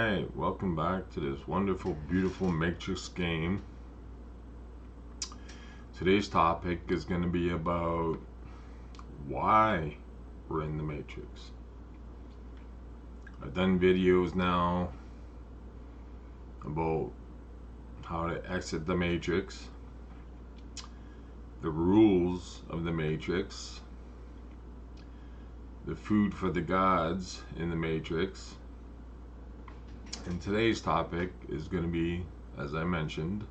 Alright, welcome back to this wonderful, beautiful Matrix game. Today's topic is going to be about why we're in the Matrix. I've done videos now about how to exit the Matrix, the rules of the Matrix, the food for the gods in the Matrix. And today's topic is going to be, as I mentioned,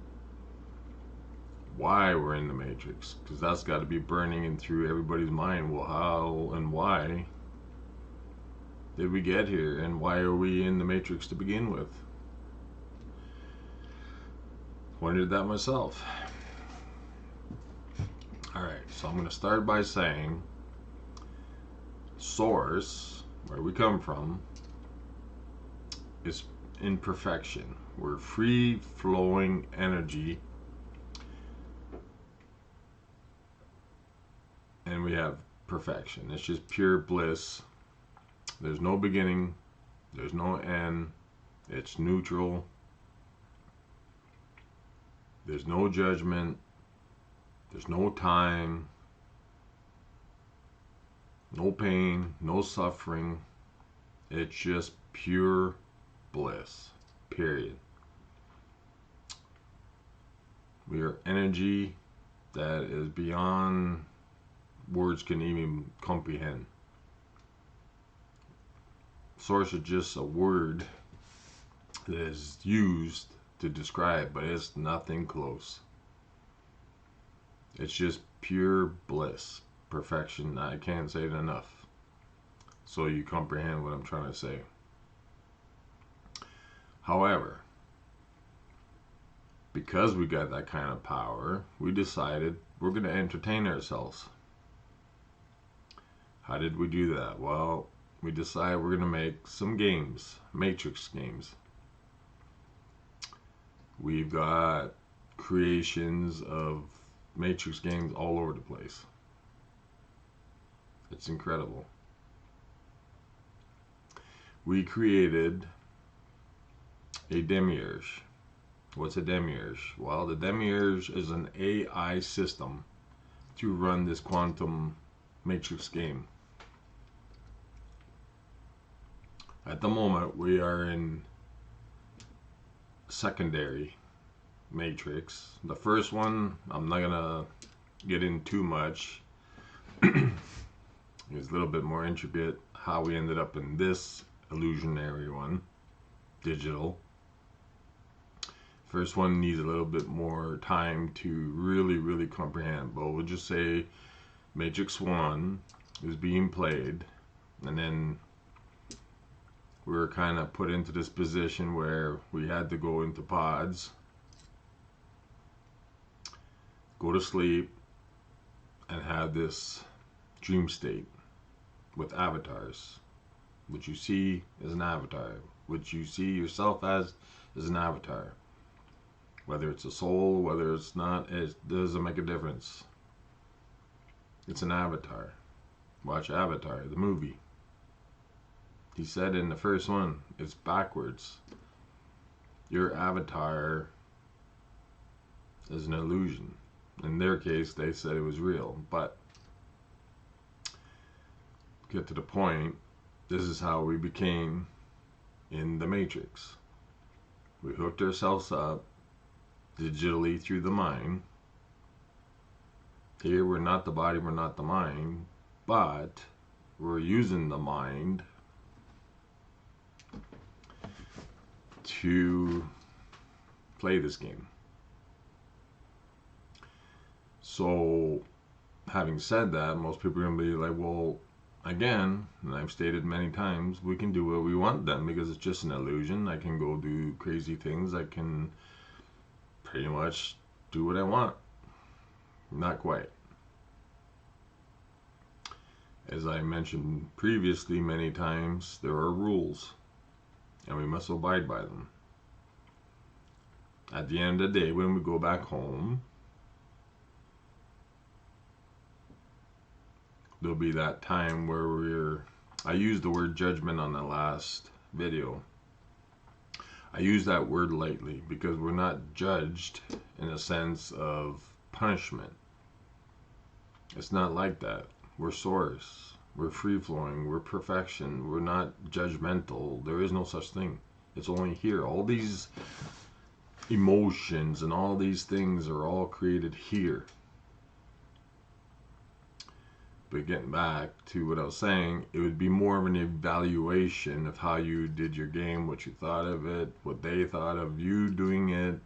why we're in the Matrix, because that's got to be burning in through everybody's mind. Well, how and why did we get here, and why are we in the Matrix to begin with? Wondered that myself. Alright, so I'm going to start by saying source, where we come from, is imperfection. We're free flowing energy, and we have perfection. It's just pure bliss. There's no beginning, there's no end. It's neutral. There's no judgment. There's no time, no pain, no suffering. It's just pure bliss, period. We are energy that is beyond words can even comprehend. Source is just a word that is used to describe, but it's nothing close. It's just pure bliss, perfection. I can't say it enough so you comprehend what I'm trying to say. However, because we got that kind of power, we decided we're going to entertain ourselves. How did we do that? Well, we decided we're going to make some games, Matrix games. We've got creations of Matrix games all over the place. It's incredible. We created a demiurge. What's a demiurge? Well, the demiurge is an AI system to run this quantum Matrix game. At the moment, we are in secondary Matrix. The first one, I'm not gonna get in too much. It's a little bit more intricate how we ended up in this illusionary one, digital. First one needs a little bit more time to really comprehend, but we'll just say Matrix 1 is being played, and then we were kind of put into this position where we had to go into pods, go to sleep, and have this dream state with avatars. What you see is an avatar. What you see yourself as is an avatar. Whether it's a soul, whether it's not, it doesn't make a difference. It's an avatar. Watch Avatar, the movie. He said in the first one, it's backwards. Your avatar is an illusion. In their case, they said it was real, but get to the point, this is how we became in the Matrix. We hooked ourselves up digitally through the mind. Here, we're not the body, we're not the mind, but we're using the mind to play this game. So, having said that, most people are going to be like, well, again, and I've stated many times, we can do what we want then because it's just an illusion. I can go do crazy things. I can pretty much do what I want. Not quite. As I mentioned previously many times, there are rules, and we must abide by them. At the end of the day, when we go back home, there'll be that time where I used the word judgment on the last video. I use that word lightly because we're not judged in a sense of punishment. It's not like that. We're source. We're free flowing. We're perfection. We're not judgmental. There is no such thing. It's only here. All these emotions and all these things are all created here. But getting back to what I was saying, it would be more of an evaluation of how you did your game, what you thought of it, what they thought of you doing it,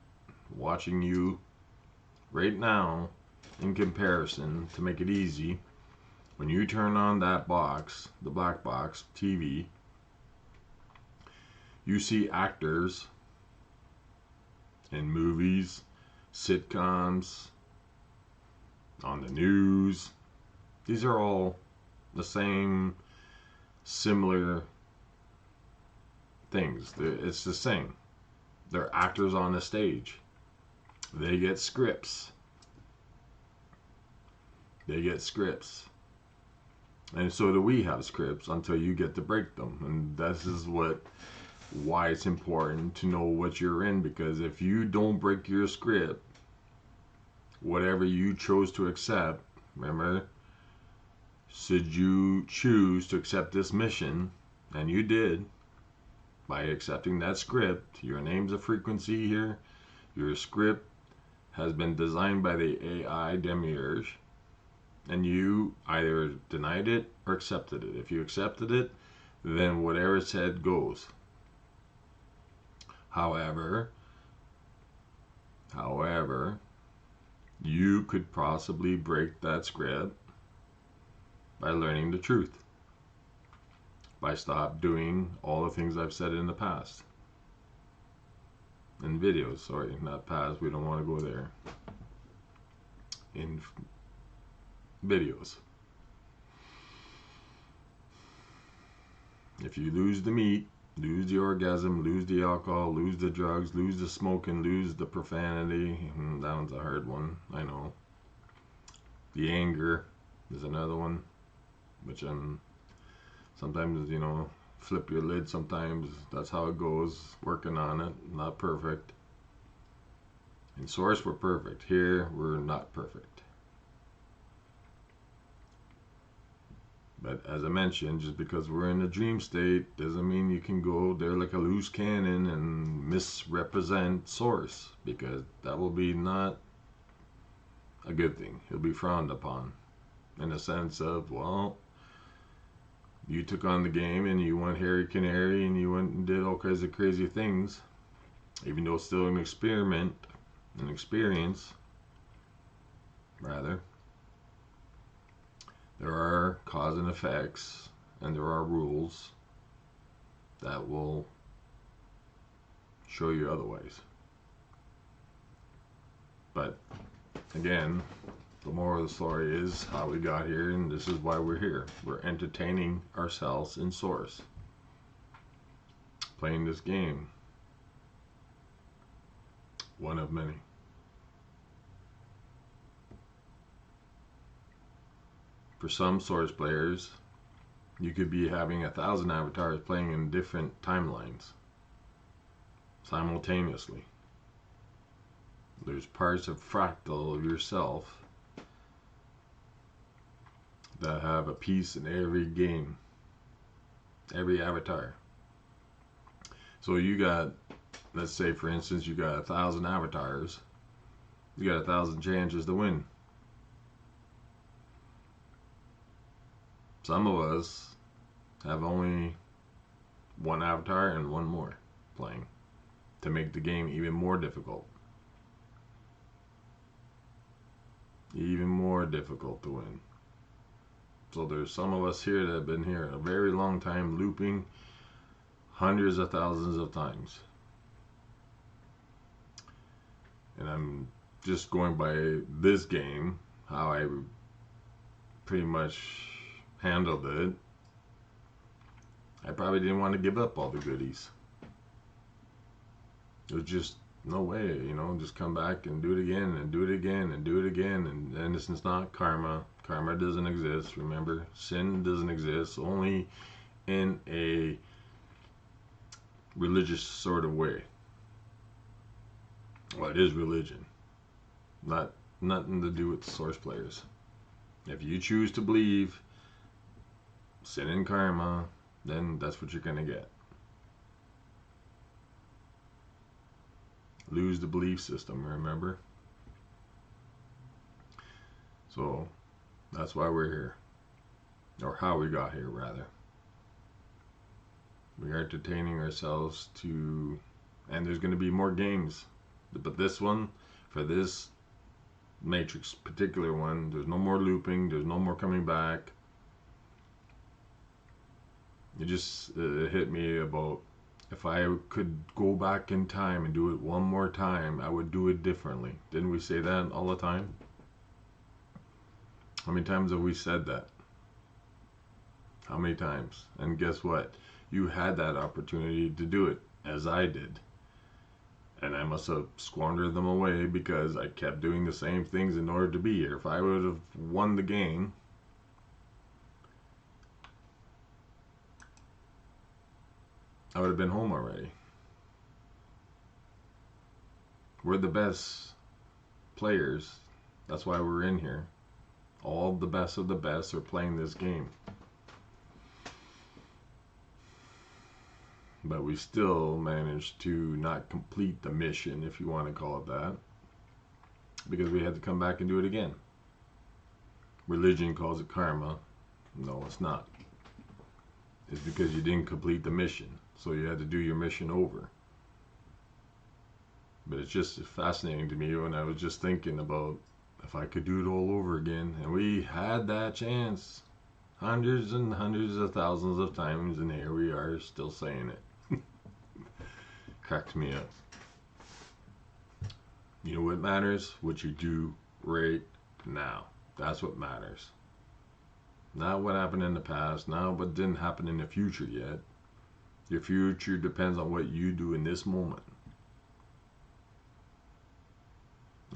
watching you right now in comparison to make it easy. When you turn on that box, the black box TV, you see actors in movies, sitcoms, on the news. These are all the same, similar things. It's the same. They're actors on the stage. They get scripts. They get scripts. And so do we have scripts until you get to break them. And this is why it's important to know what you're in, because if you don't break your script, whatever you chose to accept, remember, should you choose to accept this mission, and you did, by accepting that script, your name's a frequency here, your script has been designed by the AI demiurge, and you either denied it or accepted it. If you accepted it, then whatever it said goes. However, you could possibly break that script by learning the truth, by stop doing all the things I've said in the past. In videos, sorry, not past, we don't want to go there. In videos. If you lose the meat, lose the orgasm, lose the alcohol, lose the drugs, lose the smoking, lose the profanity, that one's a hard one, I know. The anger is another one, which I'm sometimes, flip your lid sometimes. That's how it goes, working on it, not perfect. In source, we're perfect. Here, we're not perfect. But as I mentioned, just because we're in a dream state doesn't mean you can go there like a loose cannon and misrepresent source, because that will be not a good thing. It'll be frowned upon in a sense of, well, you took on the game and you went Harry Canary and you went and did all kinds of crazy things, even though it's still an experiment, an experience, rather. There are cause and effects, and there are rules that will show you otherwise. But again, the moral of the story is how we got here, and this is why we're here. We're entertaining ourselves in source, playing this game, one of many. For some source players, you could be having 1,000 avatars playing in different timelines simultaneously. There's parts of fractal of yourself that have a piece in every game, every avatar. So you got, let's say for instance, you got 1,000 avatars, you got 1,000 chances to win. Some of us have only one avatar and one more playing to make the game even more difficult. Even more difficult to win. So there's some of us here that have been here a very long time, looping hundreds of thousands of times. And I'm just going by this game, how I pretty much handled it. I probably didn't want to give up all the goodies. It was just no way, just come back and do it again and do it again and do it again. And this is not karma. Karma doesn't exist, remember. Sin doesn't exist, only in a religious sort of way. Well, it is religion, not nothing to do with source players. If you choose to believe sin and karma, then that's what you're gonna get. Lose the belief system, remember? So that's why we're here, or how we got here, rather. We are entertaining ourselves to, and there's going to be more games, but this one, for this Matrix particular one, there's no more looping, there's no more coming back. It just hit me about, if I could go back in time and do it one more time, I would do it differently. Didn't we say that all the time? How many times have we said that? How many times? And guess what? You had that opportunity to do it, as I did. And I must have squandered them away because I kept doing the same things in order to be here. If I would have won the game, I would have been home already. We're the best players. That's why we're in here. All the best of the best are playing this game. But we still managed to not complete the mission, if you want to call it that, because we had to come back and do it again. Religion calls it karma. No, it's not. It's because you didn't complete the mission, so you had to do your mission over. But it's just fascinating to me when I was just thinking about if I could do it all over again, and we had that chance hundreds and hundreds of thousands of times, and here we are still saying it. Cracks me up. You know what matters? What you do right now. That's what matters. Not what happened in the past, not what didn't happen in the future yet. Your future depends on what you do in this moment.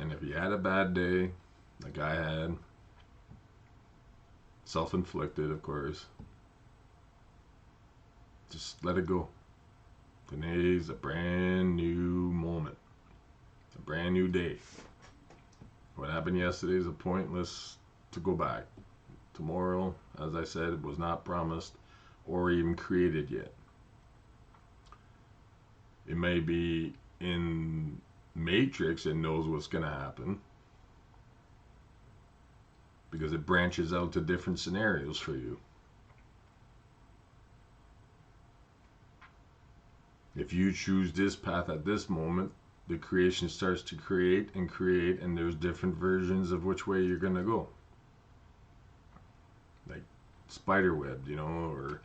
And if you had a bad day, like I had, self-inflicted, of course, just let it go. Today's a brand new moment, a brand new day. What happened yesterday is pointless to go back. Tomorrow, as I said, was not promised or even created yet. It may be in Matrix, it knows what's going to happen because it branches out to different scenarios for you. If you choose this path at this moment, the creation starts to create, and there's different versions of which way you're going to go. Like spiderweb, or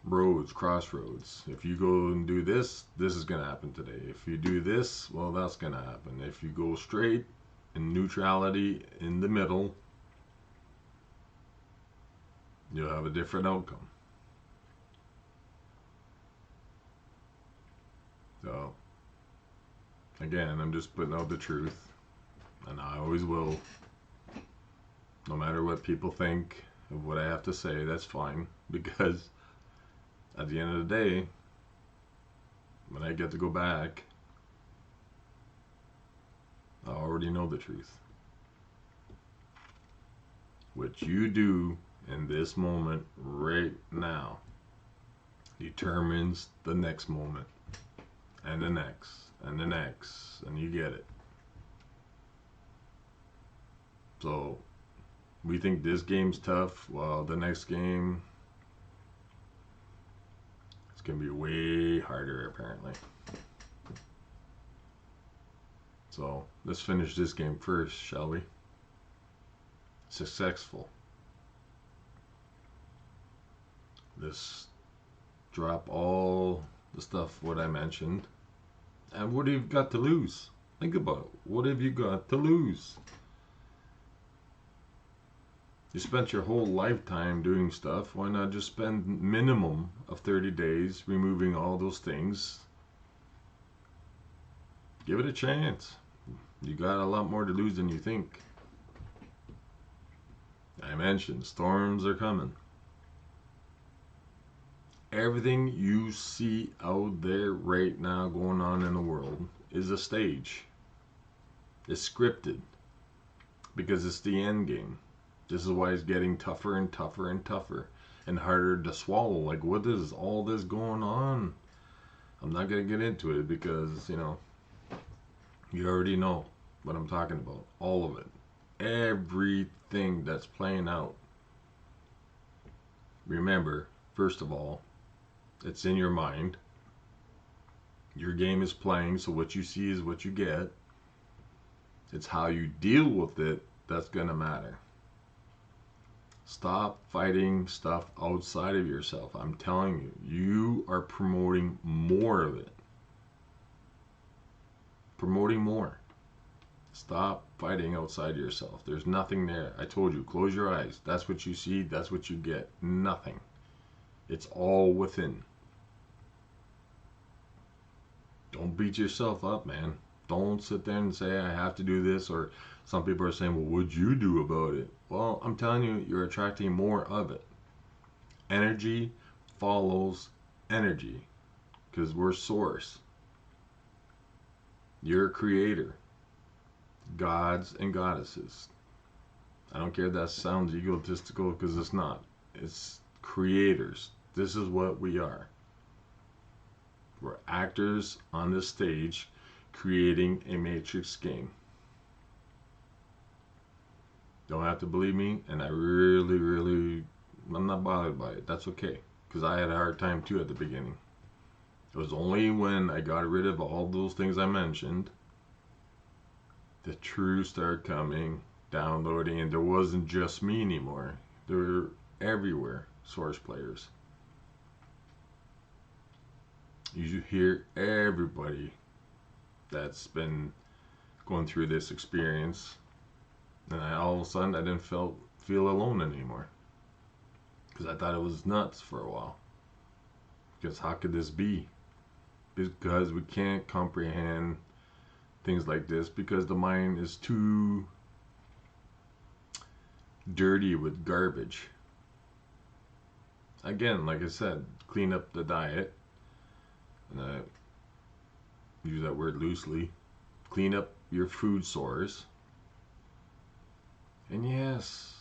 roads, crossroads. If you go and do this, this is going to happen today. If you do this, well, that's going to happen. If you go straight in neutrality in the middle, you'll have a different outcome. So, again, I'm just putting out the truth, and I always will. No matter what people think of what I have to say, that's fine, because at the end of the day, when I get to go back, I already know the truth. What you do in this moment right now determines the next moment, and the next, and the next, and you get it. So, we think this game's tough. Well, the next game, it's going to be way harder, apparently. So, let's finish this game first, shall we? Successful. Let's drop all the stuff what I mentioned. And what have you got to lose? Think about it. What have you got to lose? You spent your whole lifetime doing stuff. Why not just spend minimum of 30 days removing all those things? Give it a chance. You got a lot more to lose than you think. I mentioned storms are coming. Everything you see out there right now going on in the world is a stage. It's scripted because it's the end game. This is why it's getting tougher and tougher and tougher and harder to swallow. Like, what is all this going on? I'm not going to get into it because, you already know what I'm talking about. All of it. Everything that's playing out. Remember, first of all, it's in your mind. Your game is playing, so what you see is what you get. It's how you deal with it that's going to matter. Stop fighting stuff outside of yourself. I'm telling you, you are promoting more of it. Promoting more. Stop fighting outside yourself. There's nothing there. I told you, close your eyes. That's what you see. That's what you get. Nothing. It's all within. Don't beat yourself up, man. Don't sit there and say, I have to do this. Or some people are saying, well, what'd you do about it? Well, I'm telling you, you're attracting more of it. Energy follows energy because we're source. You're a creator. Gods and goddesses. I don't care if that sounds egotistical because it's not. It's creators. This is what we are. We're actors on this stage creating a matrix game. Don't have to believe me, and I'm not bothered by it. That's okay, because I had a hard time too at the beginning. It was only when I got rid of all those things I mentioned, the truth started coming, downloading, and there wasn't just me anymore. They were everywhere, source players. You hear everybody that's been going through this experience, and all of a sudden I didn't feel alone anymore, because I thought it was nuts for a while. Because how could this be? Because we can't comprehend things like this because the mind is too dirty with garbage. Again, like I said, clean up the diet, and I use that word loosely. Clean up your food source. And yes,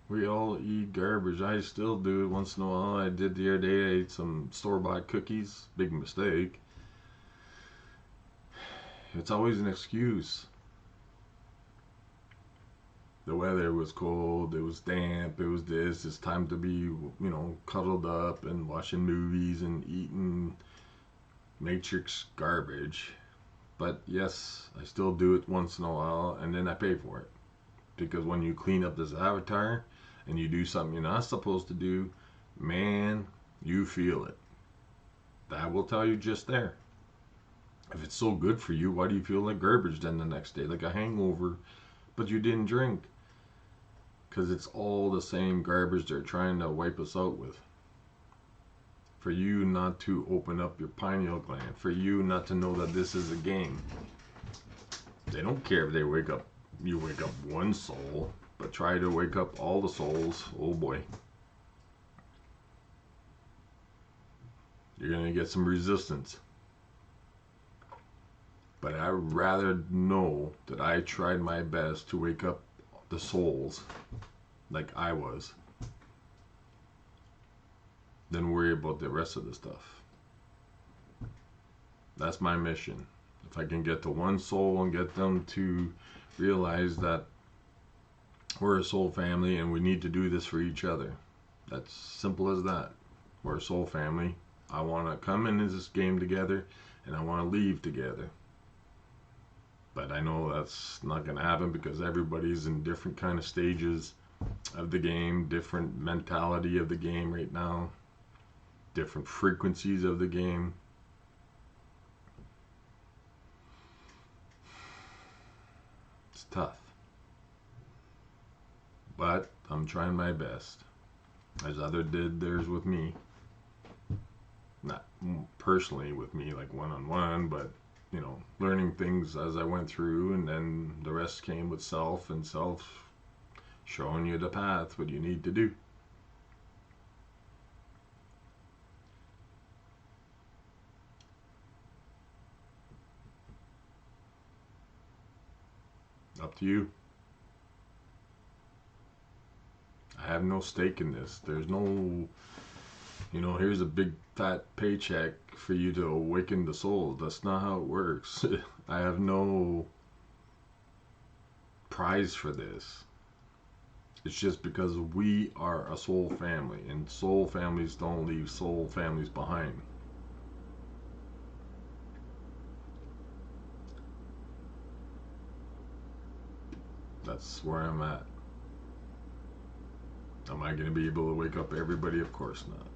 we all eat garbage. I still do it once in a while. I did the other day. I ate some store-bought cookies. Big mistake. It's always an excuse. The weather was cold, it was damp, it was this. It's time to be, cuddled up and watching movies and eating matrix garbage. But yes, I still do it once in a while, and then I pay for it. Because when you clean up this avatar and you do something you're not supposed to do, man, you feel it. That will tell you just there. If it's so good for you, why do you feel like garbage then the next day? Like a hangover, but you didn't drink. Because it's all the same garbage they're trying to wipe us out with. For you not to open up your pineal gland. For you not to know that this is a game. They don't care if you wake up one soul, but try to wake up all the souls. Oh boy. You're going to get some resistance. But I'd rather know that I tried my best to wake up the souls like I was than worry about the rest of the stuff. That's my mission. If I can get to one soul and get them to realize that we're a soul family and we need to do this for each other. That's simple as that. We're a soul family. I want to come into this game together and I want to leave together. But I know that's not going to happen because everybody's in different kind of stages of the game, different mentality of the game right now, different frequencies of the game. It's tough. But I'm trying my best. As others did theirs with me. Not personally with me, like one-on-one, but learning things as I went through, and then the rest came with self, and self showing you the path, what you need to do. Up to you. I have no stake in this. There's no, here's a big fat paycheck for you to awaken the soul. That's not how it works. I have no prize for this. It's just because we are a soul family, and soul families don't leave soul families behind. That's where I'm at. Am I going to be able to wake up everybody? Of course not.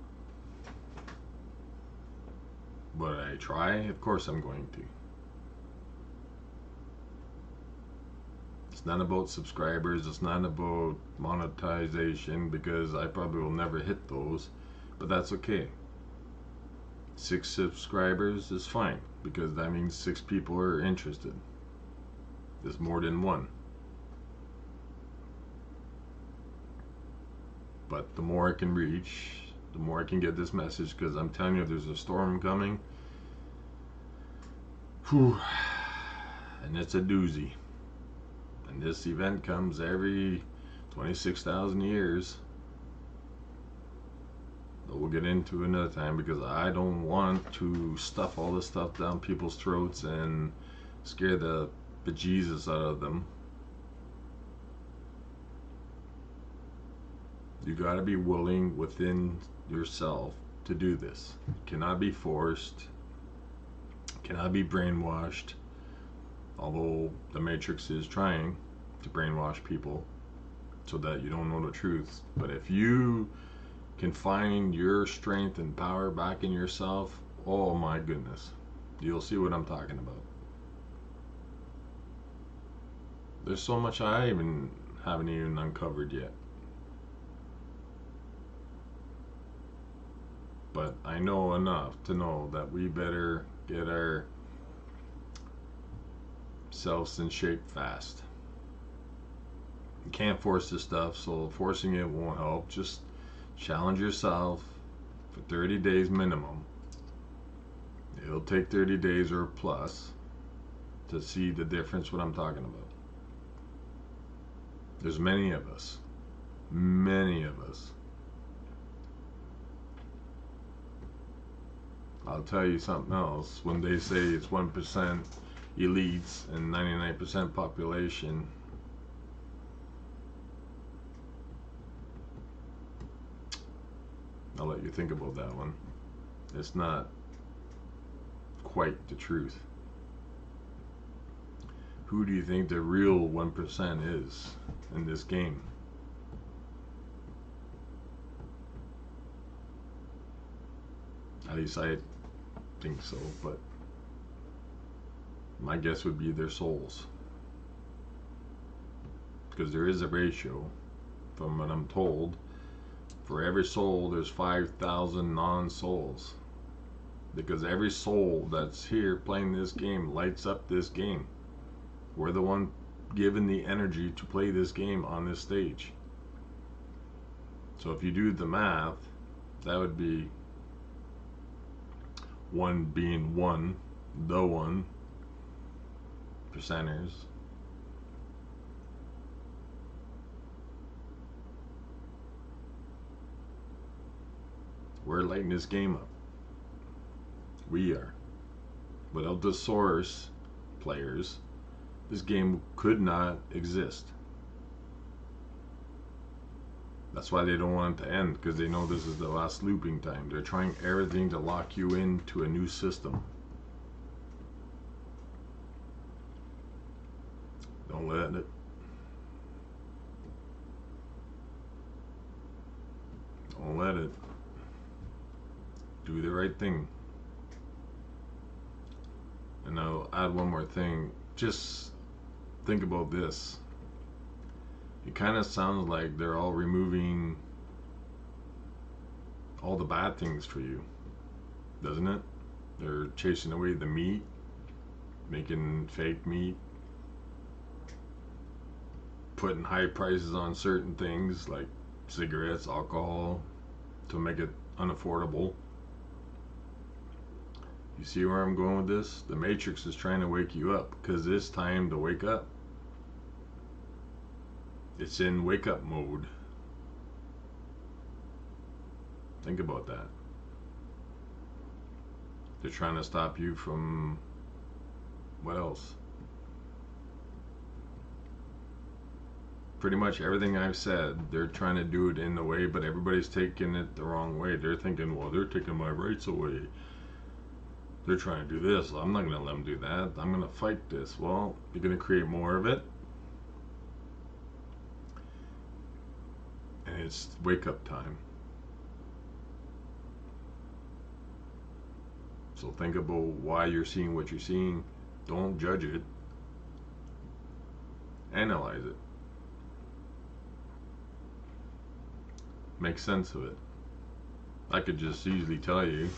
But I try? Of course I'm going to. It's not about subscribers. It's not about monetization, because I probably will never hit those. But that's okay. 6 subscribers is fine, because that means 6 people are interested. There's more than one. But the more I can reach, the more I can get this message, because I'm telling you, there's a storm coming. Whew. And it's a doozy. And this event comes every 26,000 years. But we'll get into another time, because I don't want to stuff all this stuff down people's throats and scare the bejesus out of them. You got to be willing within yourself to do this. It cannot be forced. It cannot be brainwashed. Although the Matrix is trying to brainwash people so that you don't know the truth. But if you can find your strength and power back in yourself, oh my goodness, you'll see what I'm talking about. There's so much I haven't even uncovered yet. But I know enough to know that we better get ourselves in shape fast. You can't force this stuff, so forcing it won't help. Just challenge yourself for 30 days minimum. It'll take 30 days or plus to see the difference what I'm talking about. There's many of us. Many of us. I'll tell you something else. When they say it's 1% elites and 99% population, I'll let you think about that one. It's not quite the truth. Who do you think the real 1% is in this game? At least I think so, but my guess would be their souls. Because there is a ratio, from what I'm told, for every soul there's 5,000 non-souls. Because every soul that's here playing this game lights up this game. We're the one given the energy to play this game on this stage. So if you do the math, that would be 1 being 1, the 1 percenters. We're lighting this game up. We are. Without the source players, this game could not exist. That's why they don't want it to end, because they know this is the last looping time. They're trying everything to lock you into a new system. Don't let it. Don't let it. Do the right thing. And I'll add one more thing. Just think about this. It kind of sounds like they're all removing all the bad things for you, doesn't it? They're chasing away the meat, making fake meat, putting high prices on certain things like cigarettes, alcohol, to make it unaffordable. You see where I'm going with this? The Matrix is trying to wake you up, because it's time to wake up. It's in wake up mode. Think about that. They're trying to stop you from what else? Pretty much everything I've said, they're trying to do it in the way, but everybody's taking it the wrong way. They're thinking, well, they're taking my rights away. They're trying to do this. I'm not going to let them do that. I'm going to fight this. Well, you're going to create more of it. And it's wake up time. So think about why you're seeing what you're seeing. Don't judge it. Analyze it. Make sense of it. I could just easily tell you,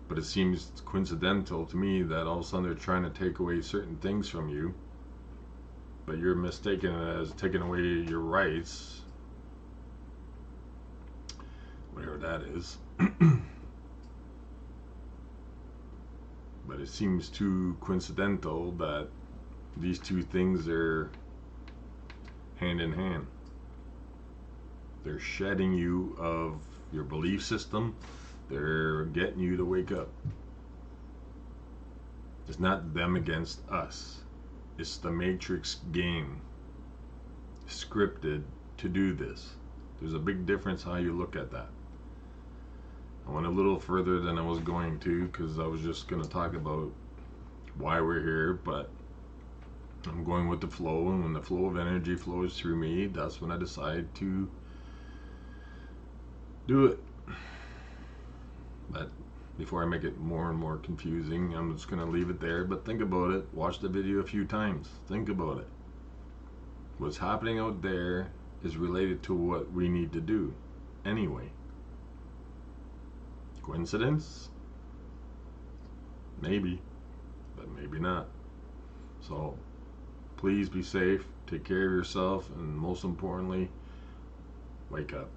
but it seems coincidental to me that all of a sudden they're trying to take away certain things from you, but you're mistaken it as taking away your rights, whatever that is. But it seems too coincidental that these two things are hand in hand. They're shedding you of your belief system. They're getting you to wake up. It's not them against us. It's the Matrix game, scripted to do this. There's a big difference how you look at that. I went a little further than I was going to because I was just going to talk about why we're here, but I'm going with the flow, and when the flow of energy flows through me, that's when I decide to do it. But before I make it more and more confusing, I'm just going to leave it there. But think about it. Watch the video a few times. Think about it. What's happening out there is related to what we need to do anyway. Coincidence? Maybe, but maybe not. So please be safe, take care of yourself, and most importantly, wake up.